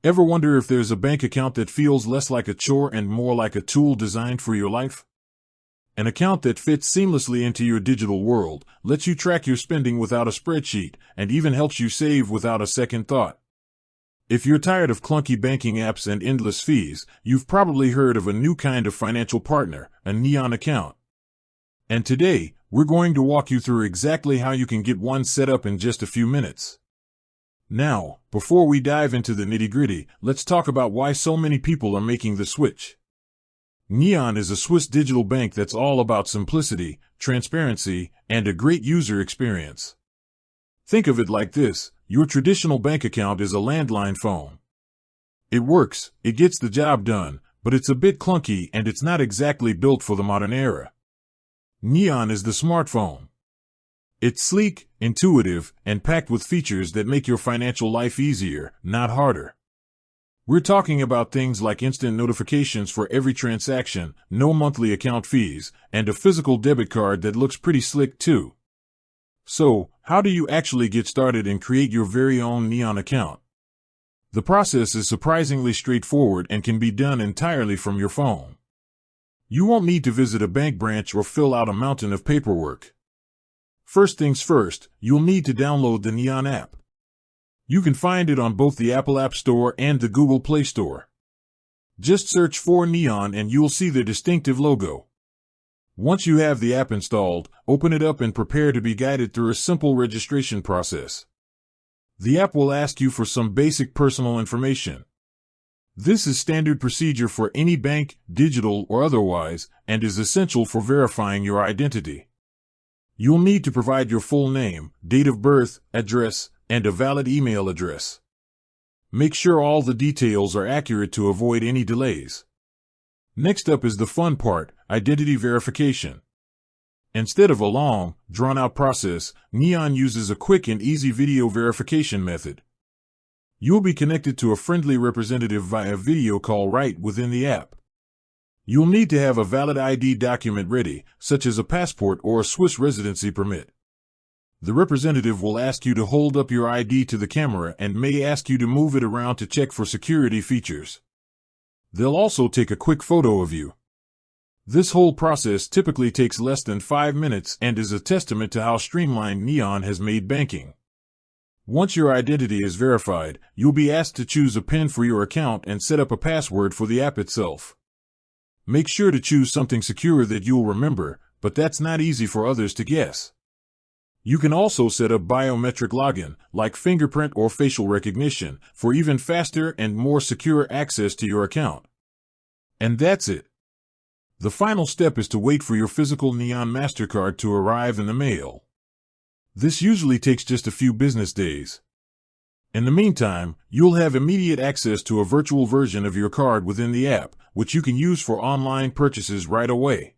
Ever wonder if there's a bank account that feels less like a chore and more like a tool designed for your life? An account that fits seamlessly into your digital world, lets you track your spending without a spreadsheet, and even helps you save without a second thought. If you're tired of clunky banking apps and endless fees, you've probably heard of a new kind of financial partner, a Neon account. And today, we're going to walk you through exactly how you can get one set up in just a few minutes. Now, before we dive into the nitty-gritty, let's talk about why so many people are making the switch. Neon is a Swiss digital bank that's all about simplicity, transparency, and a great user experience. Think of it like this: your traditional bank account is a landline phone. It works, it gets the job done, but it's a bit clunky and it's not exactly built for the modern era. Neon is the smartphone. It's sleek, intuitive, and packed with features that make your financial life easier, not harder. We're talking about things like instant notifications for every transaction, no monthly account fees, and a physical debit card that looks pretty slick too. So, how do you actually get started and create your very own Neon account? The process is surprisingly straightforward and can be done entirely from your phone. You won't need to visit a bank branch or fill out a mountain of paperwork. First things first, you'll need to download the Neon app. You can find it on both the Apple App Store and the Google Play Store. Just search for Neon and you'll see the distinctive logo. Once you have the app installed, open it up and prepare to be guided through a simple registration process. The app will ask you for some basic personal information. This is standard procedure for any bank, digital or otherwise, and is essential for verifying your identity. You'll need to provide your full name, date of birth, address, and a valid email address. Make sure all the details are accurate to avoid any delays. Next up is the fun part, identity verification. Instead of a long, drawn-out process, Neon uses a quick and easy video verification method. You'll be connected to a friendly representative via video call right within the app. You'll need to have a valid ID document ready, such as a passport or a Swiss residency permit. The representative will ask you to hold up your ID to the camera and may ask you to move it around to check for security features. They'll also take a quick photo of you. This whole process typically takes less than 5 minutes and is a testament to how streamlined Neon has made banking. Once your identity is verified, you'll be asked to choose a PIN for your account and set up a password for the app itself. Make sure to choose something secure that you'll remember, but that's not easy for others to guess. You can also set up biometric login, like fingerprint or facial recognition, for even faster and more secure access to your account. And that's it. The final step is to wait for your physical Neon MasterCard to arrive in the mail. This usually takes just a few business days. In the meantime, you'll have immediate access to a virtual version of your card within the app, which you can use for online purchases right away.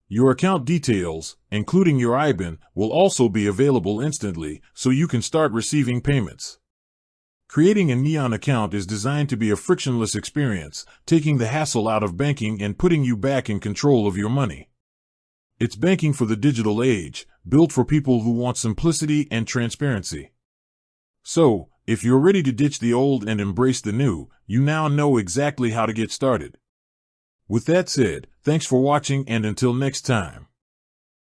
Your account details, including your IBAN, will also be available instantly, so you can start receiving payments. Creating a Neon account is designed to be a frictionless experience, taking the hassle out of banking and putting you back in control of your money. It's banking for the digital age, built for people who want simplicity and transparency. So, if you're ready to ditch the old and embrace the new, you now know exactly how to get started. With that said, thanks for watching and until next time.